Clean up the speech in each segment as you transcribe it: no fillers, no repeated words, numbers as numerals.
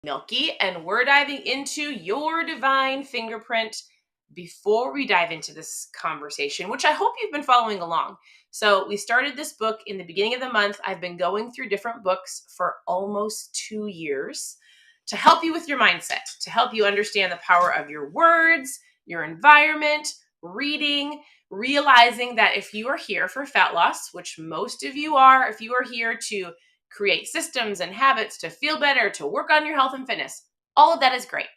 Milky, and we're diving into your divine fingerprint. Before we dive into this conversation, which I hope you've been following along. So we started this book in the beginning of the month. I've been going through different books for almost 2 years to help you with your mindset, to help you understand the power of your words, your environment, reading, realizing that if you are here for fat loss, which most of you are, if you are here to create systems and habits to feel better, to work on your health and fitness, all of that is great.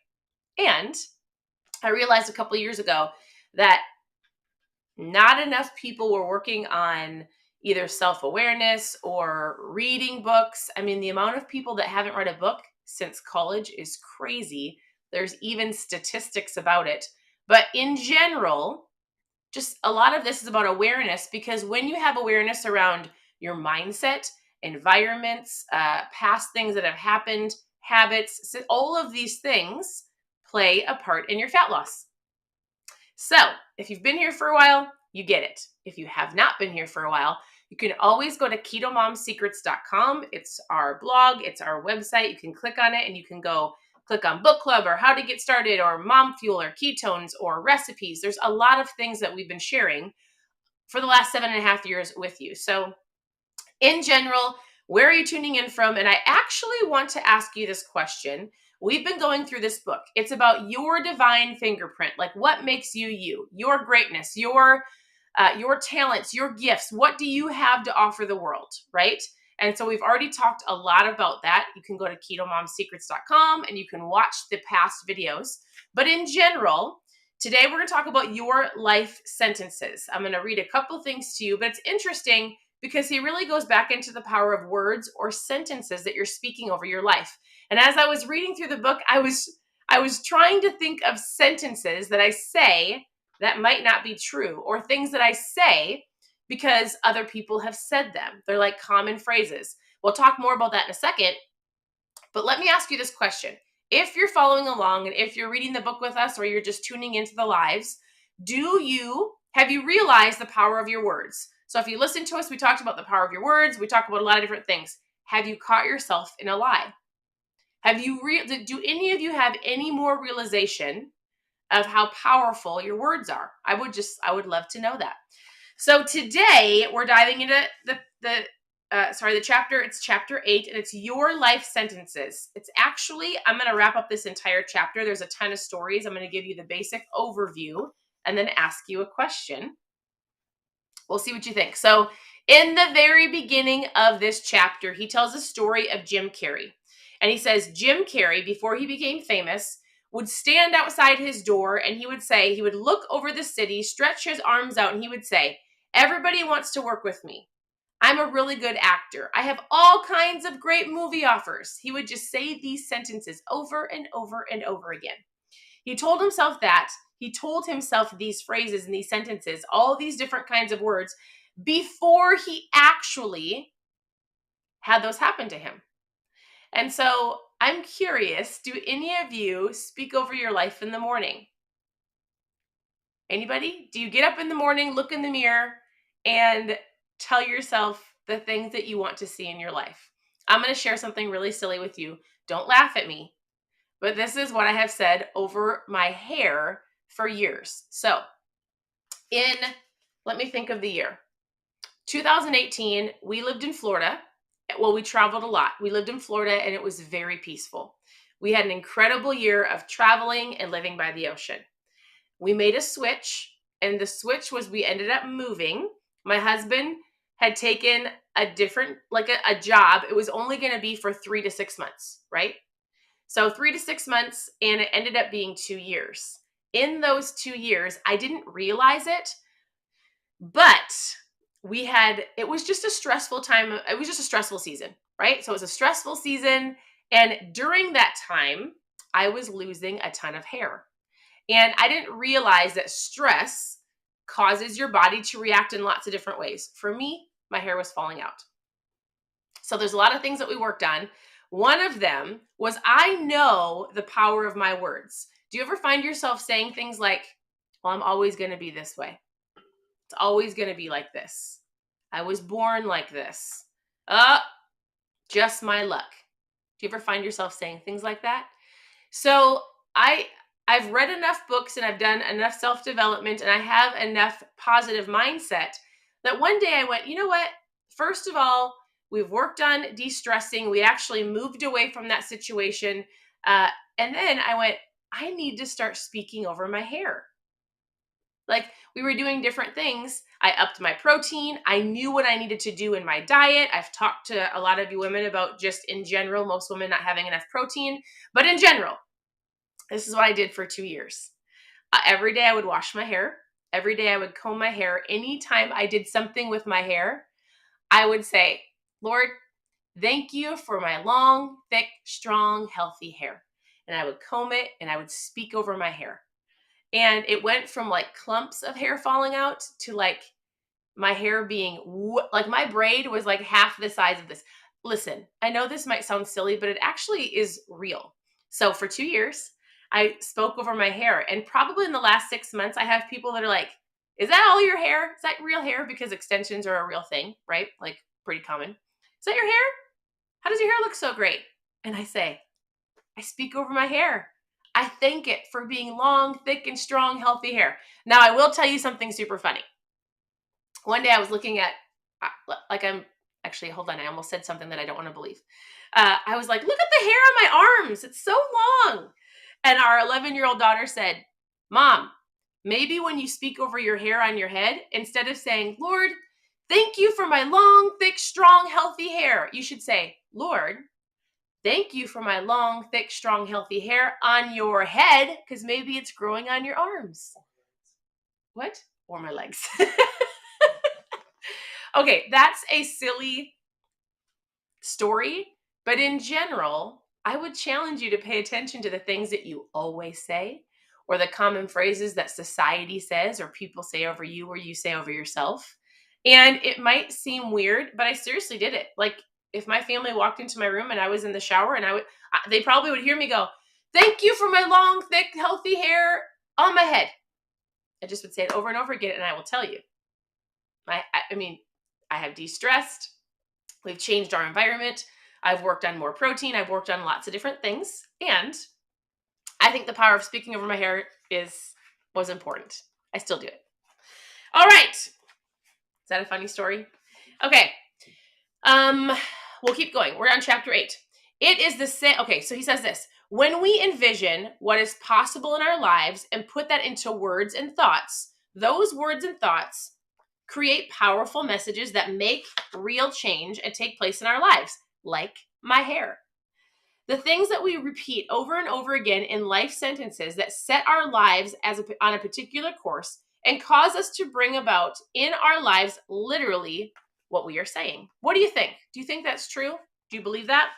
And I realized a couple years ago that not enough people were working on either self-awareness or reading books. I mean, the amount of people that haven't read a book since college is crazy. There's even statistics about it. But in general, just a lot of this is about awareness, because when you have awareness around your mindset, environments, past things that have happened, habits, all of these things play a part in your fat loss. So if you've been here for a while, you get it. If you have not been here for a while, you can always go to KetoMomSecrets.com. It's our blog, it's our website. You can click on it and you can go click on book club or how to get started or mom fuel or ketones or recipes. There's a lot of things that we've been sharing for the last 7.5 years with you. So in general, where are you tuning in from? And I actually want to ask you this question. We've been going through this book. It's about your divine fingerprint, like what makes you you, your greatness, your talents, your gifts. What do you have to offer the world, right? And so we've already talked a lot about that. You can go to ketomomsecrets.com and you can watch the past videos. But in general, today we're going to talk about your life sentences. I'm going to read a couple things to you, but it's interesting because he really goes back into the power of words or sentences that you're speaking over your life. And as I was reading through the book, I was trying to think of sentences that I say that might not be true, or things that I say because other people have said them. They're like common phrases. We'll talk more about that in a second. But let me ask you this question. If you're following along and if you're reading the book with us or you're just tuning into the lives, have you realized the power of your words? So if you listen to us, we talked about the power of your words. We talked about a lot of different things. Have you caught yourself in a lie? Do any of you have any more realization of how powerful your words are? I would love to know that. So today we're diving into the chapter. It's chapter 8, and it's your life sentences. I'm going to wrap up this entire chapter. There's a ton of stories. I'm going to give you the basic overview and then ask you a question. We'll see what you think. So in the very beginning of this chapter, he tells a story of Jim Carrey. And he says Jim Carrey, before he became famous, would stand outside his door and he would look over the city, stretch his arms out, and he would say, "Everybody wants to work with me. I'm a really good actor. I have all kinds of great movie offers." He would just say these sentences over and over and over again. He told himself these phrases and these sentences, all these different kinds of words, before he actually had those happen to him. And so I'm curious, do any of you speak over your life in the morning? Anybody? Do you get up in the morning, look in the mirror, and tell yourself the things that you want to see in your life? I'm going to share something really silly with you. Don't laugh at me. But this is what I have said over my hair for years. So let me think of the year. 2018, we lived in Florida. Well, we traveled a lot. We lived in Florida and it was very peaceful. We had an incredible year of traveling and living by the ocean. We made a switch, and the switch was we ended up moving. My husband had taken a job. It was only going to be for 3 to 6 months, right? So 3 to 6 months, and it ended up being 2 years. In those 2 years, I didn't realize it, but it was just a stressful time. It was just a stressful season, right? So it was a stressful season. And during that time, I was losing a ton of hair. And I didn't realize that stress causes your body to react in lots of different ways. For me, my hair was falling out. So there's a lot of things that we worked on. One of them was, I know the power of my words. Do you ever find yourself saying things like, "Well, I'm always going to be this way. It's always going to be like this. I was born like this. Just my luck." Do you ever find yourself saying things like that? So I I've read enough books and I've done enough self-development and I have enough positive mindset that one day I went, you know what? First of all, we've worked on de-stressing. We actually moved away from that situation. Uh, and then I went, I need to start speaking over my hair. Like, we were doing different things. I upped my protein. I knew what I needed to do in my diet. I've talked to a lot of you women about just in general, most women not having enough protein. But in general, this is what I did for 2 years. Every day I would wash my hair. Every day I would comb my hair. Anytime I did something with my hair, I would say, Lord, thank you for my long, thick, strong, healthy hair. And I would comb it and I would speak over my hair. And it went from like clumps of hair falling out to like my hair being like my braid was like half the size of this. Listen, I know this might sound silly, but it actually is real. So for 2 years, I spoke over my hair. And probably in the last 6 months, I have people that are like, is that all your hair? Is that real hair? Because extensions are a real thing, right? Like pretty common. Is that your hair? How does your hair look so great? And I say, I speak over my hair. I thank it for being long, thick, and strong, healthy hair. Now, I will tell you something super funny. One day I was looking at, hold on, I almost said something that I don't want to believe. I was like, look at the hair on my arms. It's so long. And our 11-year-old daughter said, Mom, maybe when you speak over your hair on your head, instead of saying, Lord, thank you for my long, thick, strong, healthy hair, you should say, Lord, thank you for my long, thick, strong, healthy hair on your head, because maybe it's growing on your arms. What? Or my legs. Okay, that's a silly story, but in general, I would challenge you to pay attention to the things that you always say, or the common phrases that society says, or people say over you, or you say over yourself. And it might seem weird, but I seriously did it. Like, if my family walked into my room and I was in the shower and they probably would hear me go, thank you for my long, thick, healthy hair on my head. I just would say it over and over again. And I will tell you, I have de-stressed. We've changed our environment. I've worked on more protein. I've worked on lots of different things. And I think the power of speaking over my hair was important. I still do it. All right. Is that a funny story? Okay. We'll keep going. We're on chapter 8. It is the same. Okay, so he says this. When we envision what is possible in our lives and put that into words and thoughts, those words and thoughts create powerful messages that make real change and take place in our lives, like my hair. The things that we repeat over and over again in life sentences that set our lives on a particular course and cause us to bring about in our lives literally what we are saying. What do you think? Do you think that's true? Do you believe that?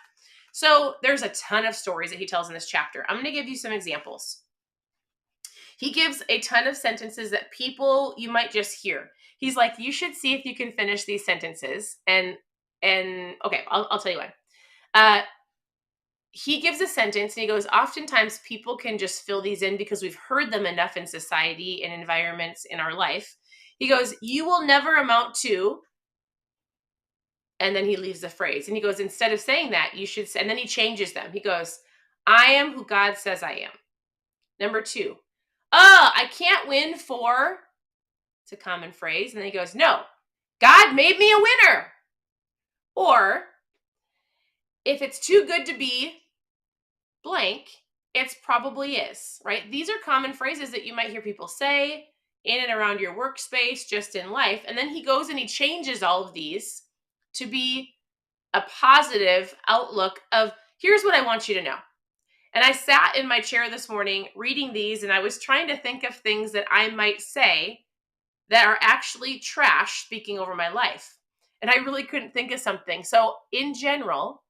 So there's a ton of stories that he tells in this chapter. I'm going to give you some examples. He gives a ton of sentences that people you might just hear. He's like, you should see if you can finish these sentences. And okay, I'll tell you why. He gives a sentence and he goes, oftentimes people can just fill these in because we've heard them enough in society and environments in our life. He goes, you will never amount to, and then he leaves the phrase. And he goes, instead of saying that, you should say, and then he changes them. He goes, I am who God says I am. Number 2, I can't win for, it's a common phrase. And then he goes, no, God made me a winner. Or, if it's too good to be blank, it probably is, right? These are common phrases that you might hear people say in and around your workspace, just in life. And then he goes and he changes all of these to be a positive outlook of, here's what I want you to know. And I sat in my chair this morning reading these, and I was trying to think of things that I might say that are actually trash speaking over my life. And I really couldn't think of something. So in general,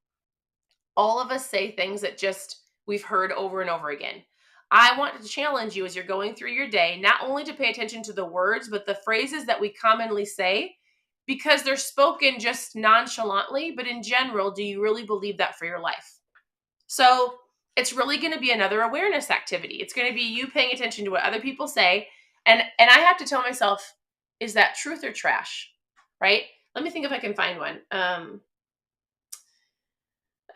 all of us say things that just we've heard over and over again. I want to challenge you as you're going through your day, not only to pay attention to the words, but the phrases that we commonly say, because they're spoken just nonchalantly, but in general, do you really believe that for your life? So it's really going to be another awareness activity. It's going to be you paying attention to what other people say. And I have to tell myself, is that truth or trash? Right? Let me think if I can find one.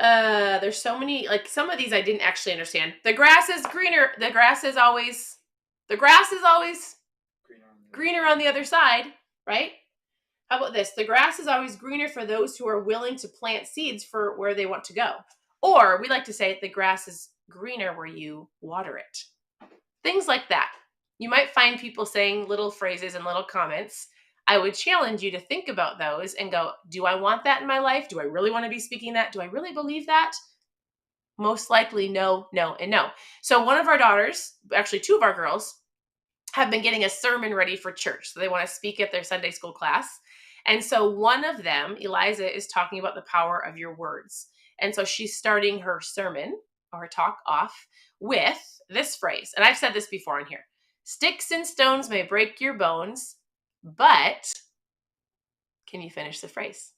There's so many, like some of these I didn't actually understand. The grass is greener. The grass is always greener on the other side, right? How about this? The grass is always greener for those who are willing to plant seeds for where they want to go. Or we like to say the grass is greener where you water it. Things like that. You might find people saying little phrases and little comments. I would challenge you to think about those and go, do I want that in my life? Do I really want to be speaking that? Do I really believe that? Most likely no, no, and no. So one of our daughters, actually two of our girls, have been getting a sermon ready for church. So they want to speak at their Sunday school class. And so one of them, Eliza, is talking about the power of your words. And so she's starting her sermon or her talk off with this phrase. And I've said this before in here. Sticks and stones may break your bones, but can you finish the phrase?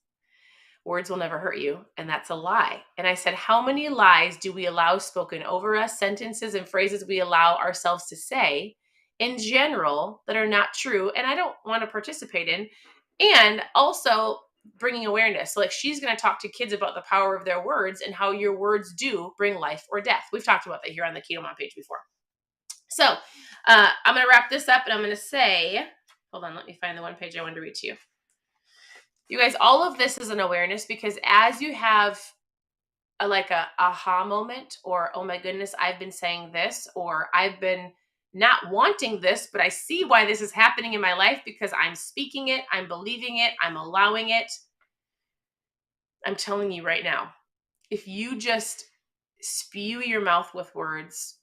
Words will never hurt you, and that's a lie. And I said, how many lies do we allow spoken over us, sentences and phrases we allow ourselves to say in general that are not true and I don't want to participate in? And also bringing awareness. So like she's going to talk to kids about the power of their words and how your words do bring life or death. We've talked about that here on the KetoMom page before. So I'm going to wrap this up and I'm going to say, hold on, let me find the one page I wanted to read to you. You guys, all of this is an awareness because as you have a aha moment or, oh my goodness, I've been saying this, or I've been not wanting this, but I see why this is happening in my life because I'm speaking it, I'm believing it, I'm allowing it. I'm telling you right now, if you just spew your mouth with words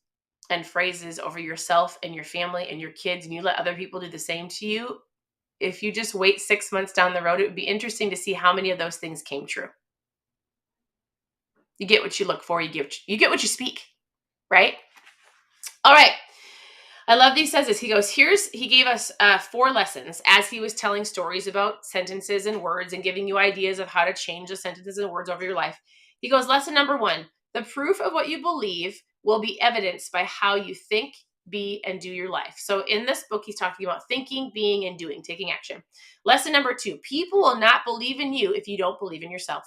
and phrases over yourself and your family and your kids, and you let other people do the same to you, if you just wait 6 months down the road, it would be interesting to see how many of those things came true. You get what you look for. You get what you speak, right? All right. I love these says this. He goes, he gave us 4 lessons as he was telling stories about sentences and words and giving you ideas of how to change the sentences and words over your life. He goes, lesson number 1, the proof of what you believe will be evidenced by how you think, be, and do your life. So in this book, he's talking about thinking, being, and doing, taking action. Lesson number 2, people will not believe in you if you don't believe in yourself.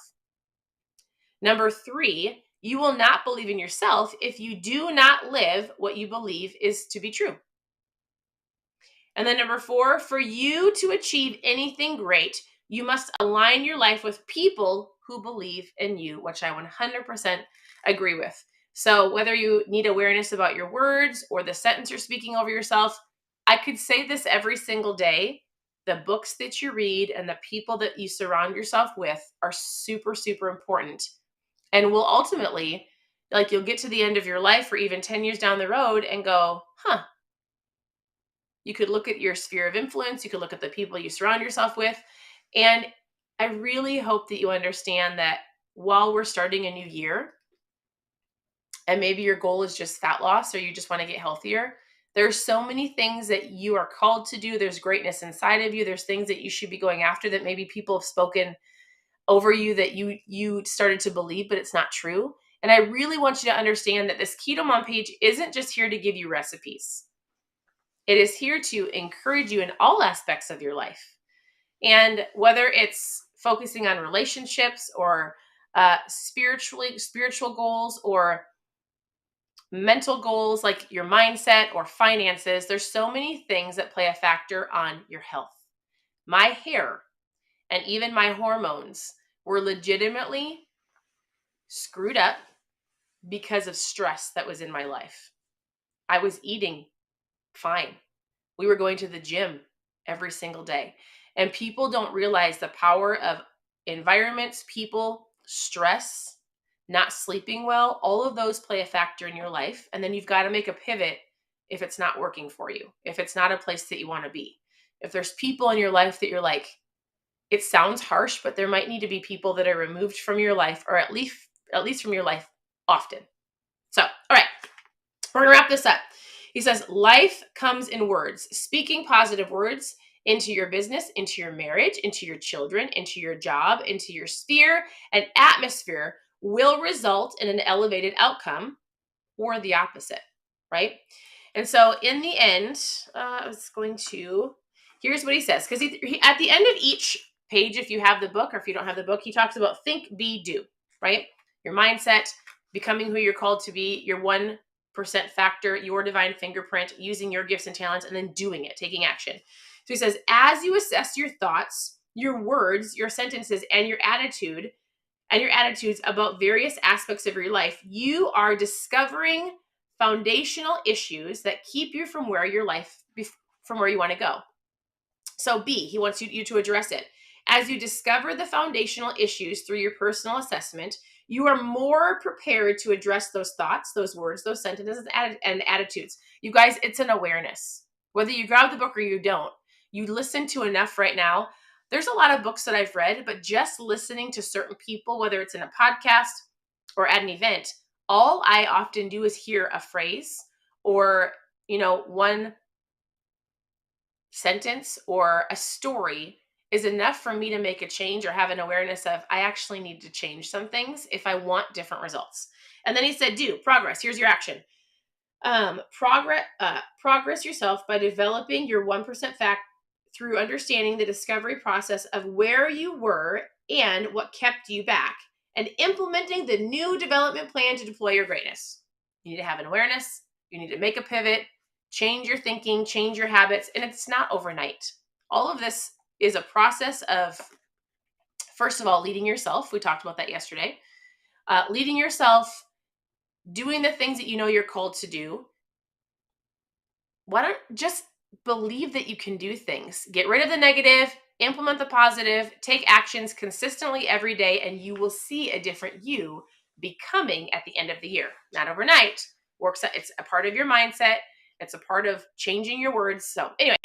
Number 3, you will not believe in yourself if you do not live what you believe is to be true. And then number 4, for you to achieve anything great, you must align your life with people who believe in you, which I 100% agree with. So whether you need awareness about your words or the sentence you're speaking over yourself, I could say this every single day. The books that you read and the people that you surround yourself with are super, super important. And will ultimately, like you'll get to the end of your life or even 10 years down the road and go, you could look at your sphere of influence. You could look at the people you surround yourself with. And I really hope that you understand that while we're starting a new year, and maybe your goal is just fat loss or you just want to get healthier, there's so many things that you are called to do. There's greatness inside of you. There's things that you should be going after that maybe people have spoken over you that you started to believe, but it's not true. And I really want you to understand that this KetoMom page isn't just here to give you recipes. It is here to encourage you in all aspects of your life. And whether it's focusing on relationships or spiritual goals or mental goals like your mindset or finances, there's so many things that play a factor on your health. My hair and even my hormones were legitimately screwed up because of stress that was in my life. I was eating fine. We were going to the gym every single day. And people don't realize the power of environments, people, stress, not sleeping well. All of those play a factor in your life. And then you've got to make a pivot if it's not working for you, if it's not a place that you want to be. If there's people in your life that you're like, it sounds harsh, but there might need to be people that are removed from your life, or at least from your life often. So, all right, we're going to wrap this up. He says, life comes in words. Speaking positive words into your business, into your marriage, into your children, into your job, into your sphere and atmosphere will result in an elevated outcome or the opposite, right? And so in the end, here's what he says. Because he, at the end of each page, if you have the book or if you don't have the book, he talks about think, be, do, right? your mindset, becoming who you're called to be, your 1% factor, your divine fingerprint, using your gifts and talents, and then doing it, taking action. So he says, as you assess your thoughts, your words, your sentences, and your attitudes about various aspects of your life, you are discovering foundational issues that keep you from where you want to go. So B, he wants you to address it. As you discover the foundational issues through your personal assessment, you are more prepared to address those thoughts, those words, those sentences, and attitudes. You guys, it's an awareness. Whether you grab the book or you don't, you listen to enough right now. There's a lot of books that I've read, but just listening to certain people, whether it's in a podcast or at an event, all I often do is hear a phrase or, one sentence or a story is enough for me to make a change or have an awareness of, I actually need to change some things if I want different results. And then he said, do progress. Here's your action. Progress yourself by developing your 1% fact through understanding the discovery process of where you were and what kept you back, and implementing the new development plan to deploy your greatness. You need to have an awareness. You need to make a pivot, change your thinking, change your habits, and it's not overnight. All of this is a process of, first of all, leading yourself. We talked about that yesterday. Leading yourself, doing the things that you know you're called to do. Why don't just believe that you can do things? Get rid of the negative, implement the positive, take actions consistently every day, and you will see a different you becoming at the end of the year. Not overnight. It's a part of your mindset. It's a part of changing your words. So anyways,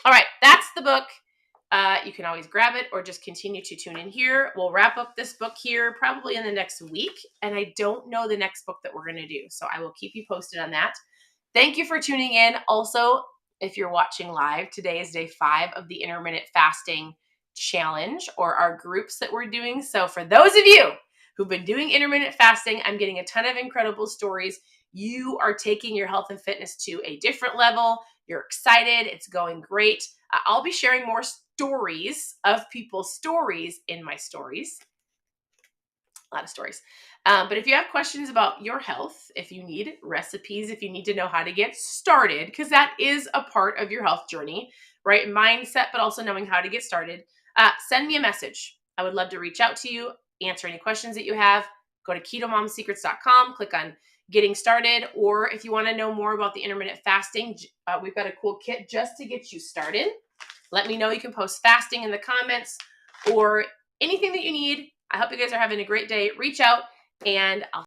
all right, that's the book. You can always grab it or just continue to tune in here. We'll wrap up this book here probably in the next week. And I don't know the next book that we're going to do. So I will keep you posted on that. Thank you for tuning in. Also, if you're watching live, today is day 5 of the intermittent fasting challenge, or our groups that we're doing. So for those of you who've been doing intermittent fasting, I'm getting a ton of incredible stories. You are taking your health and fitness to a different level. You're excited. It's going great. I'll be sharing more stories of people's stories in my stories. A lot of stories. But if you have questions about your health, if you need recipes, if you need to know how to get started, because that is a part of your health journey, right? Mindset, but also knowing how to get started, send me a message. I would love to reach out to you, answer any questions that you have. Go to ketomomsecrets.com, click on getting started. Or if you want to know more about the intermittent fasting, we've got a cool kit just to get you started. Let me know. You can post fasting in the comments or anything that you need. I hope you guys are having a great day. Reach out and I'll